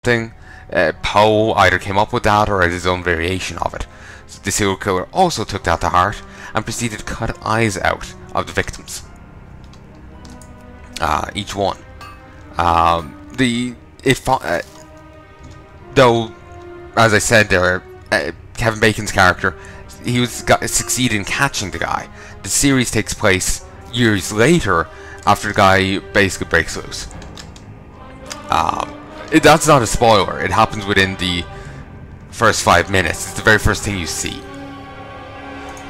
something. Poe either came up with that or had his own variation of it. So the serial killer also took that to heart and proceeded to cut eyes out of the victims. Each one. Though, as I said there, Kevin Bacon's character, he succeeded in catching the guy. The series takes place years later after the guy basically breaks loose. That's not a spoiler. It happens within the first 5 minutes. It's the very first thing you see.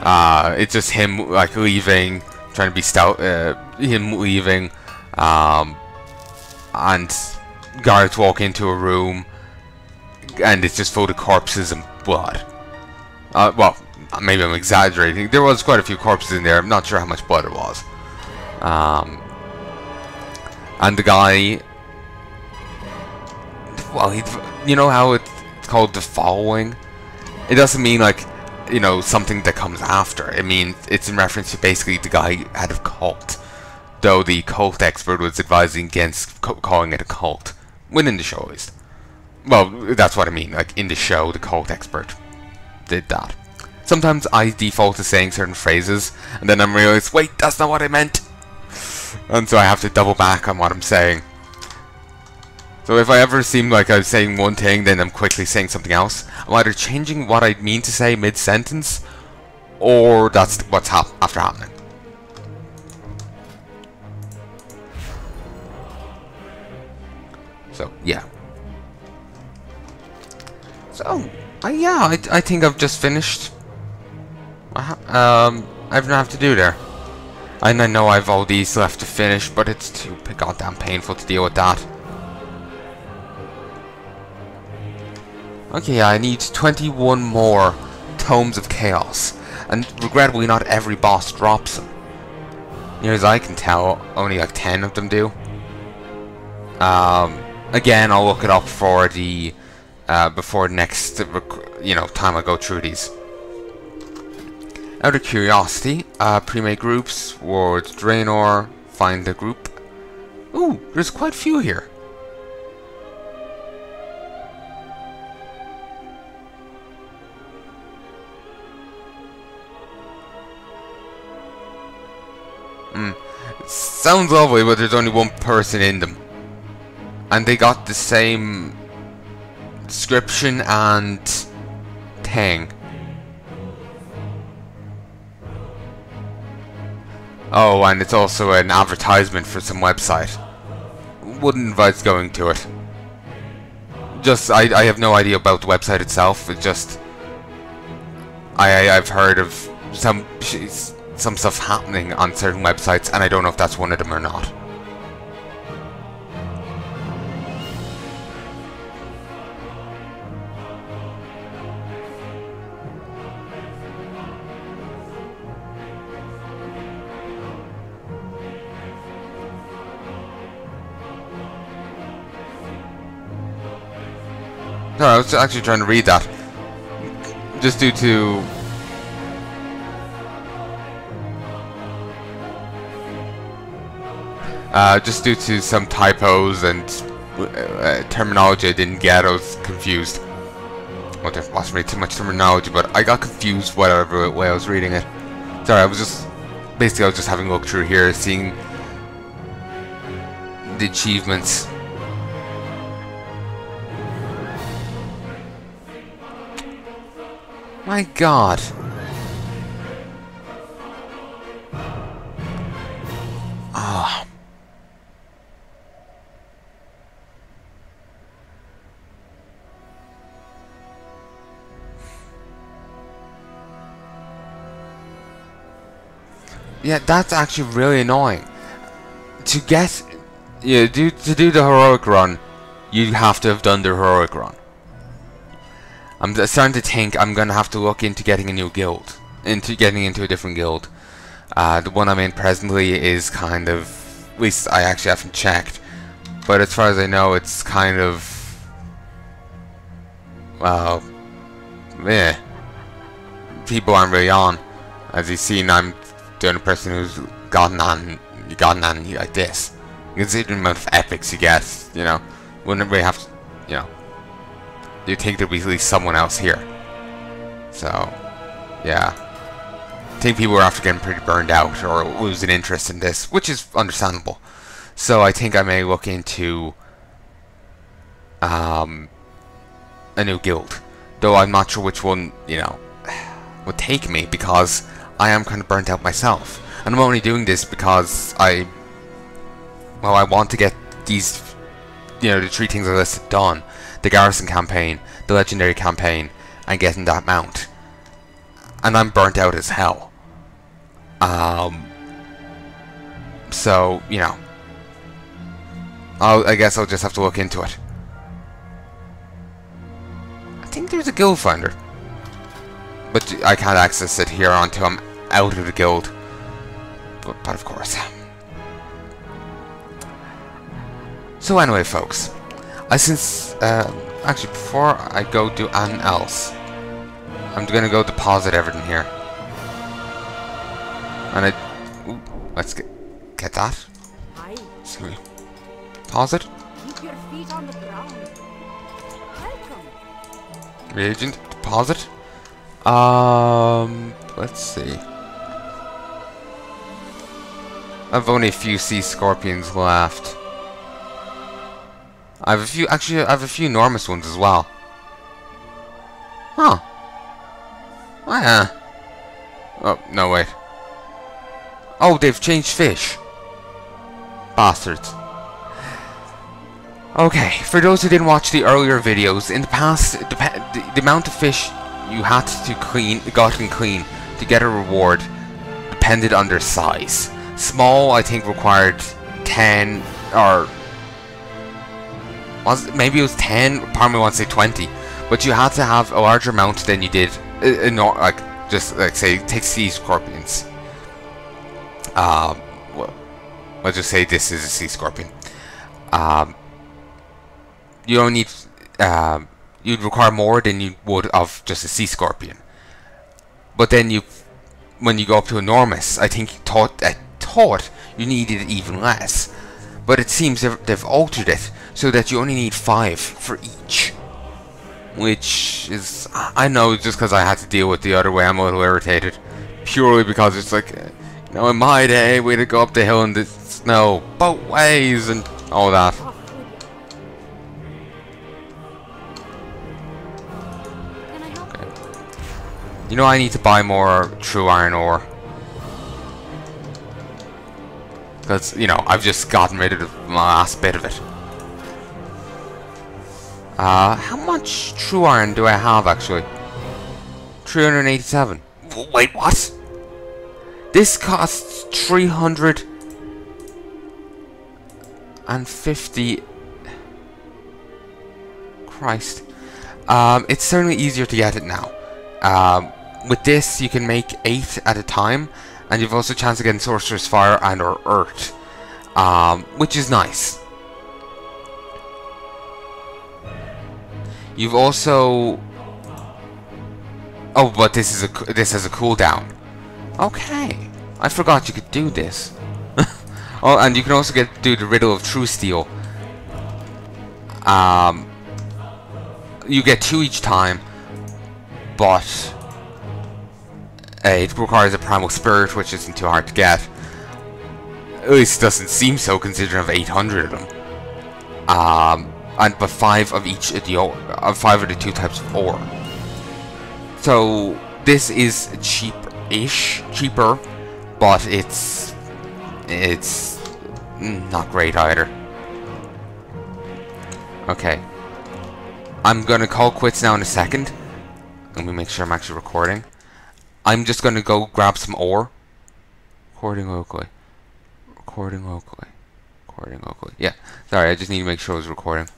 It's just him like leaving, trying to be stout. Him leaving, and guards walk into a room, and it's just full of corpses and blood. Well, maybe I'm exaggerating. There was quite a few corpses in there. I'm not sure how much blood it was. And the guy, well, you know how it's called the following? It doesn't mean like, you know, something that comes after. I mean, it's in reference to basically the guy had a cult. Though the cult expert was advising against calling it a cult. Within the show, at least. Well, that's what I mean. Like, in the show, the cult expert did that. Sometimes I default to saying certain phrases, and then I realize, wait, that's not what I meant. And so I have to double back on what I'm saying. So if I ever seem like I'm saying one thing, then I'm quickly saying something else, I'm either changing what I mean to say mid-sentence, or that's what's after happening. So, yeah. So, yeah, I think I've just finished. I don't have to do there. And I know I've all these left to finish, but it's too goddamn painful to deal with that. Okay, I need 21 more Tomes of Chaos. And regrettably, not every boss drops them. Near as I can tell, only like 10 of them do. Again, I'll look it up for the before next, you know, time I go through these. Out of curiosity, pre-made groups, Warlords of Draenor, find the group. Ooh, there's quite a few here. Sounds lovely, but there's only one person in them. And they got the same description and thing. Oh, and it's also an advertisement for some website. Wouldn't advise going to it. Just, I have no idea about the website itself. It's just, I've heard of some stuff happening on certain websites, and I don't know if that's one of them or not. No, I was actually trying to read that. Just due to... just due to some typos and terminology I didn't get, I was confused. Well, there wasn't really too much terminology, but I got confused whatever way I was reading it. Sorry, I was just having a look through here, seeing the achievements. My God. Ah. Oh. Yeah, that's actually really annoying. To get, to do the heroic run, you have to have done the heroic run. I'm starting to think I'm gonna have to look into getting a new guild, getting into a different guild. The one I'm in presently is kind of, at least I actually haven't checked, but as far as I know, it's kind of, well, yeah. People aren't really on. As you've seen, I'm the only person who's gotten on like this. Considering the amount of epics you get, you know, wouldn't really have to, you know, you'd think there'd be at least someone else here. So, yeah. I think people were after getting pretty burned out or losing interest in this, which is understandable. So I think I may look into a new guild. Though I'm not sure which one, you know, would take me, because I am kind of burnt out myself. And I'm only doing this because I want to get these, you know, the 3 things I listed done. The Garrison campaign, the Legendary campaign, and getting that mount. And I'm burnt out as hell. So, you know, I guess I'll just have to look into it. I think there's a guild finder, but I can't access it here until I'm out of the guild. But of course. So anyway, folks, actually before I go do anything else, I'm gonna go deposit everything here. And ooh, let's get that. Excuse me. Deposit. Keep your feet on the ground. Welcome. Reagent. Deposit. Let's see. I've only a few sea scorpions left. I have a few. Actually, I have a few enormous ones as well. Huh. Oh yeah. Oh no, wait. Oh, they've changed fish. Bastards. Okay, for those who didn't watch the earlier videos, in the past, the amount of fish you had to clean to get a reward depended on their size. Small, I think, required 10, or maybe it was 10. Part of me wants to say 20, but you had to have a larger amount than you did. Say, take sea scorpions. Well, let's just say this is a sea scorpion. You don't need, you'd require more than you would of just a sea scorpion. But then when you go up to enormous, I think thought you needed even less. But it seems they've altered it so that you only need 5 for each. Which is, I know, just because I had to deal with the other way, I'm a little irritated. Purely because it's like, you know, in my day, we had to go up the hill in the snow, both ways, and all that. Okay. You know, I need to buy more true iron ore. Because, you know, I've just gotten rid of the last bit of it. How much true iron do I have, actually? 387. Wait, what? This costs 350. Christ. It's certainly easier to get it now. With this, you can make 8 at a time, and you've also a chance of getting Sorcerer's Fire and or Earth, which is nice. You've also... Oh, but this has a cooldown. Okay, I forgot you could do this. Oh, and you can also do the Riddle of True Steel. You get 2 each time, but it requires a Primal Spirit, which isn't too hard to get. At least it doesn't seem so, considering I have 800 of them. But 5 of each of the 5 of the 2 types of ore. So this is cheaper, but it's not great either. Okay, I'm gonna call quits now in a second. Let me make sure I'm actually recording. I'm just gonna go grab some ore. Recording locally. Yeah, sorry, I just need to make sure I was recording.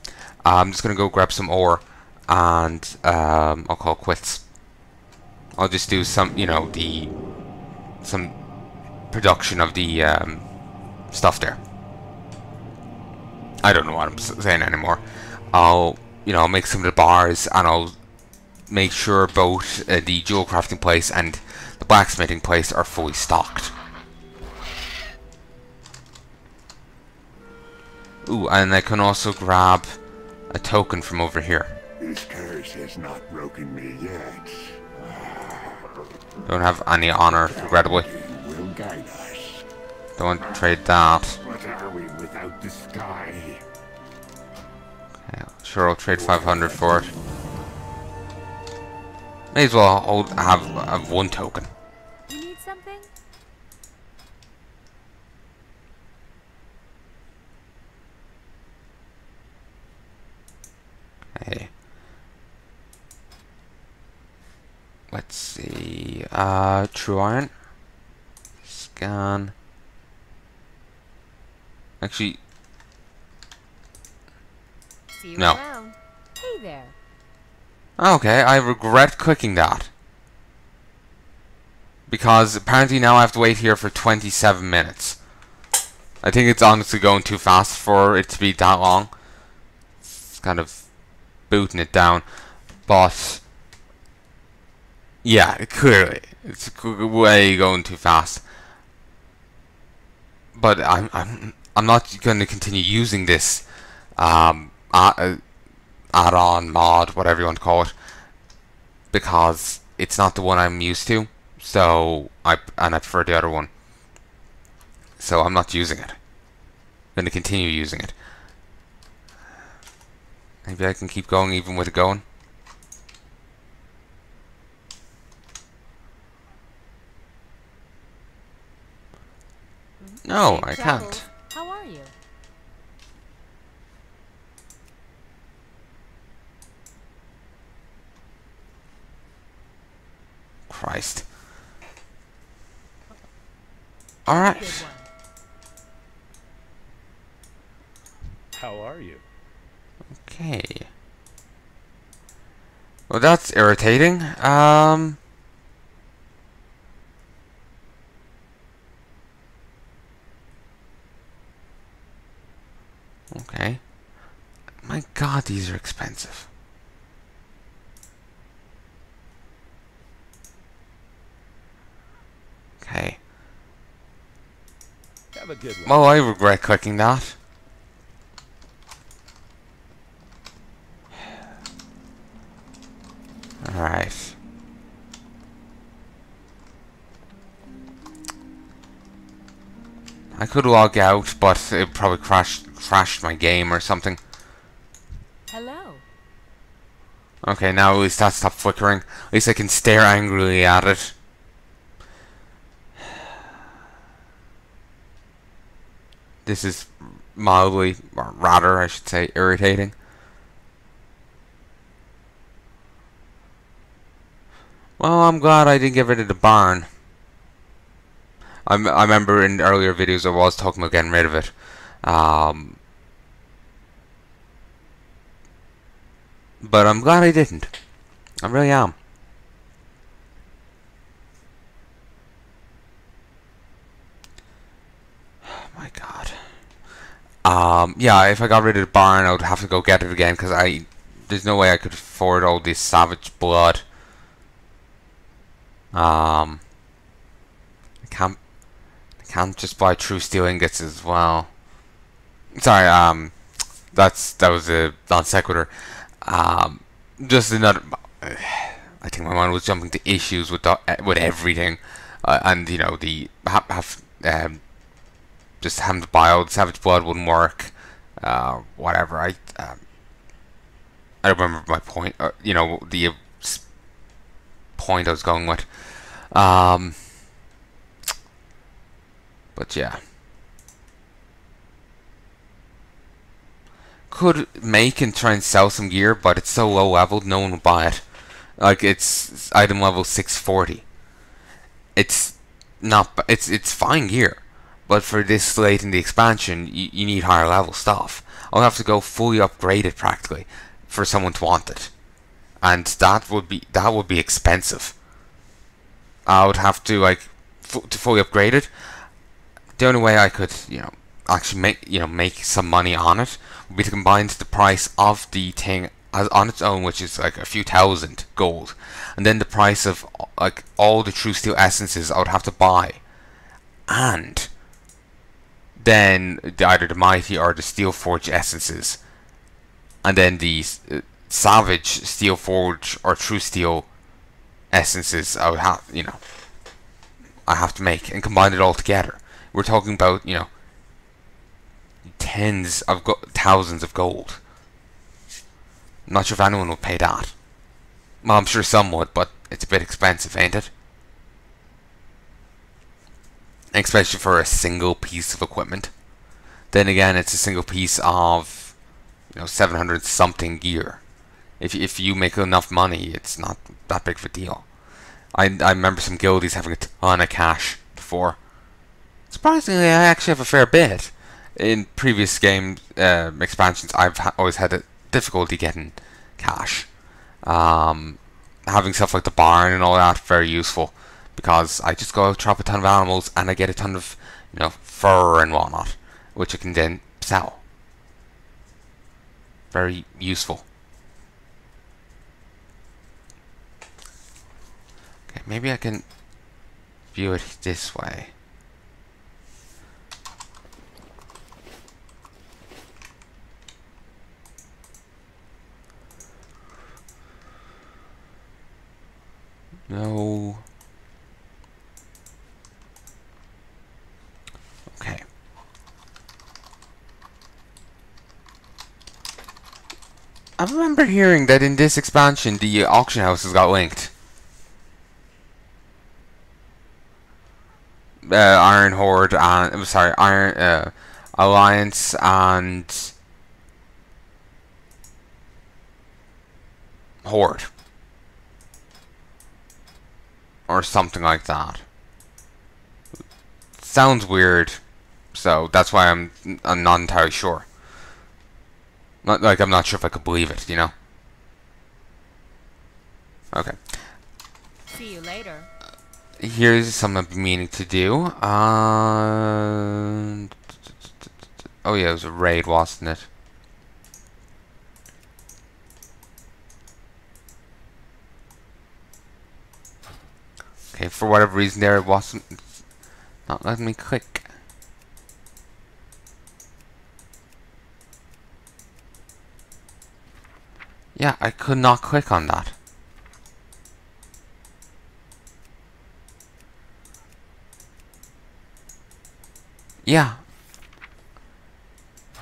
I'm just gonna go grab some ore, and I'll call quits. I'll just do some, you know, some production of the stuff there. I don't know what I'm saying anymore. I'll make some of the bars, and I'll make sure both the jewel crafting place and the blacksmithing place are fully stocked. Ooh, and I can also grab a token from over here. curse has not broken me yet. Don't have any honor, regrettably. Will guide us. Don't trade that. What are we without the sky? Okay, sure, I'll trade 500 for it. May as well have one token. You need something? Okay. Let's see. True iron. Scan. Actually, See you no. around. Hey there. Okay, I regret clicking that. Because apparently now I have to wait here for 27 minutes. I think it's honestly going too fast for it to be that long. It's kind of booting it down. But yeah, clearly it's way going too fast. But I'm not going to continue using this add-on, mod, whatever you want to call it, because it's not the one I'm used to. So I prefer the other one. So I'm not using it. I'm going to continue using it. Maybe I can keep going even with it going. No, Safe I travels. can't. How are you? Christ. Good Alright. one. How are you? Okay. Well, that's irritating. Okay. My God, these are expensive. Okay. Have a good one. Well, I regret clicking that. Alright. I could log out, but it probably crashed my game or something. Hello. Okay, now at least that stopped flickering. At least I can stare angrily at it. This is mildly, or rather, I should say, irritating. Well, I'm glad I didn't get rid of the barn. I remember in earlier videos I was talking about getting rid of it. But I'm glad I didn't. I really am. Oh my God. Yeah, if I got rid of the barn, I would have to go get it again because there's no way I could afford all this savage blood. I can't just buy true steel ingots as well. Sorry, that was a non sequitur. Just another. I think my mind was jumping to issues with everything, and you know just having to buy all the savage blood wouldn't work. Whatever. I remember my point. You know the point I was going with. But yeah. Could make and try and sell some gear, but it's so low leveled, no one will buy it. Like, it's item level 640. It's not. It's fine gear, but for this late in the expansion, you need higher level stuff. I'll have to go fully upgraded practically for someone to want it, and that would be expensive. I would have to to fully upgrade it. The only way I could, actually make some money on it would be to combine the price of the thing as on its own, which is like a few thousand gold, and then the price of like all the true steel essences I would have to buy, and then either the mighty or the steel forge essences, and then the Savage Steel Forge or True Steel essences I would have, I have to make and combine it all together. We're talking about, tens of thousands of gold. I'm not sure if anyone would pay that. Well, I'm sure some would, but it's a bit expensive, ain't it? Especially for a single piece of equipment. Then again, it's a single piece of 700 something gear. If you make enough money, it's not that big of a deal. I remember some guildies having a ton of cash before. Surprisingly, I actually have a fair bit. In previous game expansions, I've always had a difficulty getting cash. Having stuff like the barn and all that, very useful. Because I just go chop a ton of animals and I get a ton of, fur and whatnot. Which I can then sell. Very useful. Okay, maybe I can view it this way. No. Okay. I remember hearing that in this expansion the auction houses got linked. Iron Horde and Iron Alliance and Horde. Or something like that. Sounds weird, so that's why I'm not entirely sure. I'm not sure if I could believe it, Okay. See you later. Here's something I've been meaning to do. Oh yeah, it was a raid, wasn't it? Okay, for whatever reason there, it wasn't not letting me click. Yeah, I could not click on that. Yeah. I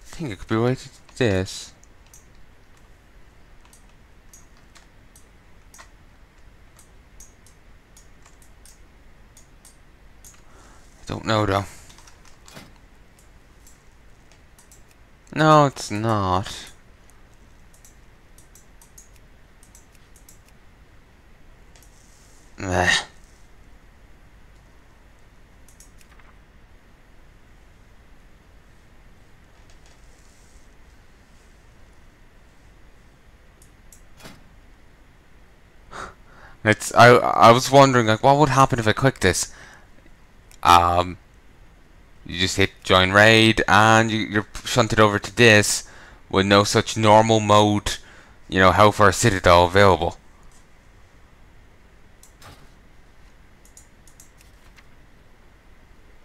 think it could be related to this. I don't know though. No, it's not. Meh. I was wondering what would happen if I click this. You just hit join raid and you're shunted over to this with no such normal mode, Hellfire Citadel available.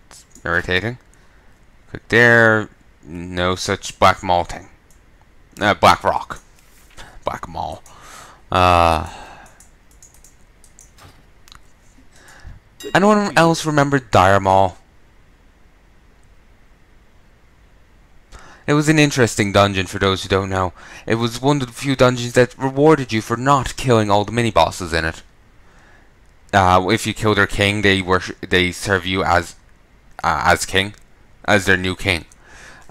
It's irritating. Click there, no such black malting. Black rock. Black mall. Anyone else remember Dire Mall? It was an interesting dungeon for those who don't know. It was one of the few dungeons that rewarded you for not killing all the mini-bosses in it. If you kill their king, they serve you as king, as their new king.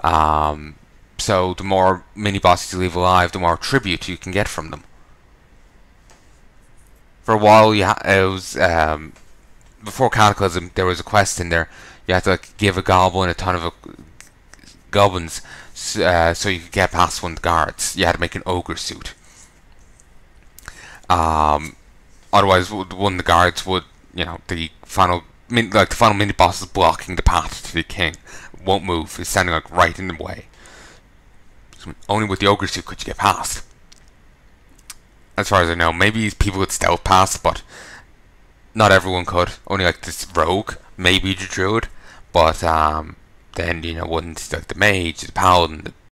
So the more mini-bosses you leave alive, the more tribute you can get from them. For a while, it was before Cataclysm, there was a quest in there. You had to give a goblin a ton of goblins, so you could get past one of the guards. You had to make an ogre suit. Otherwise, one of the guards would, the final mini boss is blocking the path to the king. Won't move. It's standing right in the way. So only with the ogre suit could you get past. As far as I know, maybe people would stealth past, but not everyone could. Only this rogue, maybe the druid, but the then, you know, wouldn't like the mage, the paladin, the